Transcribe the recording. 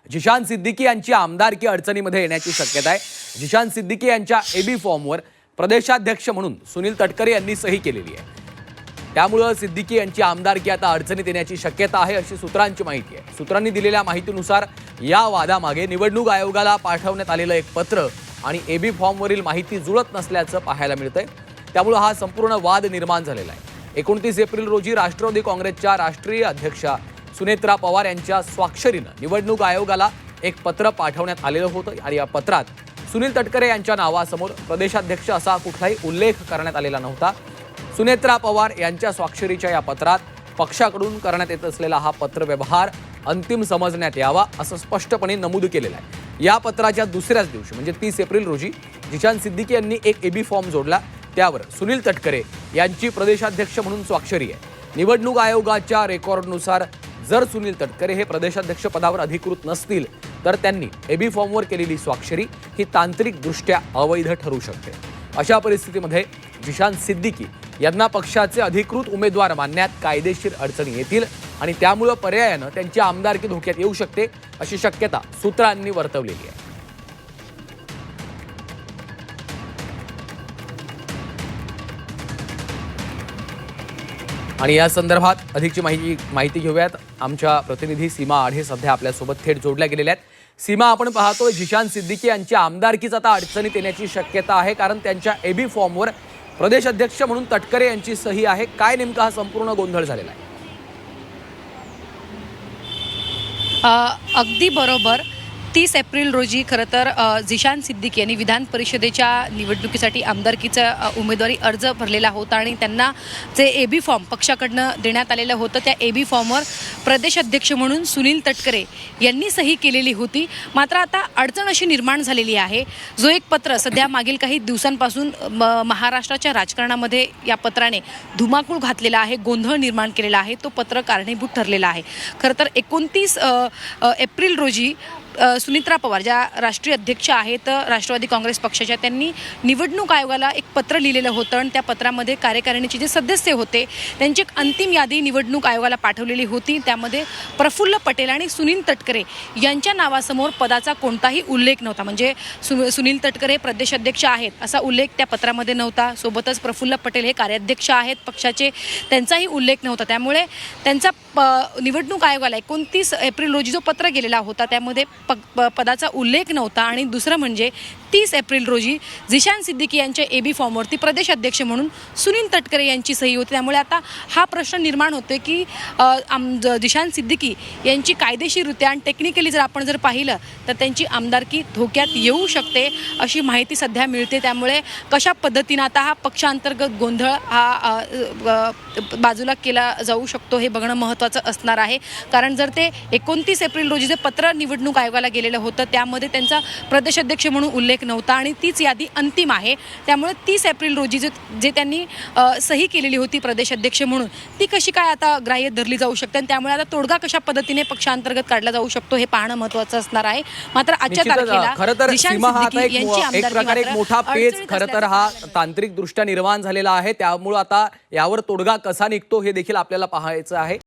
जिशान सिद्दीकी यांची आमदारकी अडचणीमध्ये येण्याची शक्यता आहे। जिशान सिद्दीकी यांच्या एबी फॉर्मवर प्रदेशाध्यक्ष म्हणून सुनील तटकरे यांनी सही केलेली आहे। त्यामुळे सिद्दीकी यांची आमदारकी आता अडचणीत येण्याची शक्यता आहे अशी सूत्रांची माहिती आहे। सूत्रांनी दिलेल्या माहितीनुसार या वादामागे निवडणूक आयोगाला पाठवण्यात आलेलं एक पत्र आणि एबी फॉर्मवरील माहिती जुळत नसल्याचं पाहायला मिळतंय। त्यामुळे हा संपूर्ण वाद निर्माण झालेला आहे। 29 एप्रिल रोजी राष्ट्रवादी काँग्रेसच्या राष्ट्रीय अध्यक्षा सुनेत्रा पवार यांच्या स्वाक्षरीनं निवडणूक आयोगाला एक पत्र पाठवण्यात आलेलं होतं आणि या पत्रात सुनील तटकरे यांच्या नावासमोर प्रदेशाध्यक्ष असा कुठलाही उल्लेख करण्यात आलेला नव्हता। सुनेत्रा पवार यांच्या स्वाक्षरीच्या या पत्रात पक्षाकडून करण्यात येत असलेला हा पत्रव्यवहार अंतिम समजण्यात यावा असं स्पष्टपणे नमूद केलेलं आहे। या पत्राच्या दुसऱ्याच दिवशी म्हणजे 30 एप्रिल रोजी जिशान सिद्दीकी यांनी एक एबी फॉर्म जोडला। त्यावर सुनील तटकरे यांची प्रदेशाध्यक्ष म्हणून स्वाक्षरी आहे। निवडणूक आयोगाच्या रेकॉर्डनुसार जर सुनील तटकरे हे प्रदेशाध्यक्ष पदावर अधिकृत नसतील तर त्यांनी एबी फॉर्मवर केलेली स्वाक्षरी ही तांत्रिकदृष्ट्या अवैध ठरू शकते। अशा परिस्थितीमध्ये जिशान सिद्दीकी यांना पक्षाचे अधिकृत उमेदवार मानण्यात कायदेशीर अडचणी येतील आणि त्यामुळे पर्यायानं त्यांची आमदारकी धोक्यात येऊ शकते अशी शक्यता सूत्रांनी वर्तवलेली आहे। आणि या संदर्भात अधिकची माहिती घेऊयात। आमच्या प्रतिनिधी सीमा आढे सध्या आपल्यासोबत थेट जोडल्या गेलेल्या आहेत। सीमा, आपण पाहतोय जिशान सिद्दीकी यांच्या आमदारकीच आता अडचणीत येण्याची शक्यता आहे, कारण त्यांच्या एबी फॉर्मवर प्रदेश अध्यक्ष म्हणून तटकरे यांची सही आहे। काय नेमका हा संपूर्ण गोंधळ झालेला आहे? अगदी बरोबर। 30 एप्रिल रोजी खरं तर जिशान सिद्दीकी यांनी विधान परिषदेच्या निवडणुकीसाठी आमदारकीचा उमेदवारी अर्ज भरलेला होता आणि त्यांना जे एबी फॉर्म पक्षाकडनं देण्यात आलेलं होतं त्या एबी फॉर्मवर प्रदेशाध्यक्ष म्हणून सुनील तटकरे यांनी सही केलेली होती। मात्र आता अडचण अशी निर्माण झालेली आहे, जो एक पत्र सध्या मागील काही दिवसांपासून महाराष्ट्राच्या राजकारणामध्ये या पत्राने धुमाकूळ घातलेला आहे, गोंधळ निर्माण केलेला आहे, तो पत्र कारणीभूत ठरलेला आहे। खरं तर 29 एप्रिल रोजी सुनेत्रा पवार ज्या राष्ट्रीय अध्यक्ष आहेत राष्ट्रवादी काँग्रेस पक्षाच्या, त्यांनी निवडणूक आयोगाला एक पत्र लिहिलेलं होतं आणि त्या पत्रामध्ये कार्यकारिणीचे जे सदस्य होते त्यांची एक अंतिम यादी निवडणूक आयोगाला पाठवलेली होती। त्यामध्ये प्रफुल्ल पटेल आणि सुनील तटकरे यांच्या नावासमोर पदाचा कोणताही उल्लेख नव्हता। म्हणजे सुनील तटकरे प्रदेशाध्यक्ष आहेत असा उल्लेख त्या पत्रामध्ये नव्हता। सोबतच प्रफुल्ल पटेल हे कार्याध्यक्ष आहेत पक्षाचे, त्यांचाही उल्लेख नव्हता। त्यामुळे त्यांचा निवडणूक आयोगाला 29 एप्रिल रोजी जो पत्र गेलेला होता त्यामध्ये पदाचा उल्लेख नव्हता। आणि दुसरं म्हणजे 30 एप्रिल रोजी जिशान सिद्दीकी यांच्या एबी फॉर्मवरती प्रदेशाध्यक्ष म्हणून सुनील तटकरे यांची सही होती। त्यामुळे आता हा प्रश्न निर्माण होतोय की जिशान सिद्दीकी यांची कायदेशीररित्या आणि टेक्निकली जर आपण पाहिलं तर त्यांची आमदारकी धोक्यात येऊ शकते अशी माहिती सध्या मिळते। त्यामुळे कशा पद्धतीनं आता हा पक्षांतर्गत गोंधळ हा बाजूला केला जाऊ शकतो हे बघणं महत्त्वाचं असणार आहे। कारण जर ते 29 एप्रिल रोजी जे पत्र निवडणूक आयोगाला गेलेलं होतं त्यामध्ये त्यांचा प्रदेशाध्यक्ष म्हणून उल्लेख नव्हता आणि तीच यादी अंतिम आहे। त्यामुळे 30 एप्रिल रोजी जे त्यांनी सही केलेली होती प्रदेशाध्यक्ष म्हणून ती कशी काय आता ग्राह्य धरली जाऊ शकते आणि त्यामुळे आता तोडगा कशा पद्धतीने पक्षांतर्गत काढला जाऊ शकतो हे पाहणं महत्त्वाचं असणार आहे। मात्र आजच्या तारखेला जिशान सिद्दीकी यांची आमदारकी एक मोठा पेच खरं तर हा तांत्रिकदृष्ट्या निर्माण झालेला आहे। त्यामुळे आता यावर तोडगा कसा निघतो हे देखील आपल्याला पाहायचं आहे।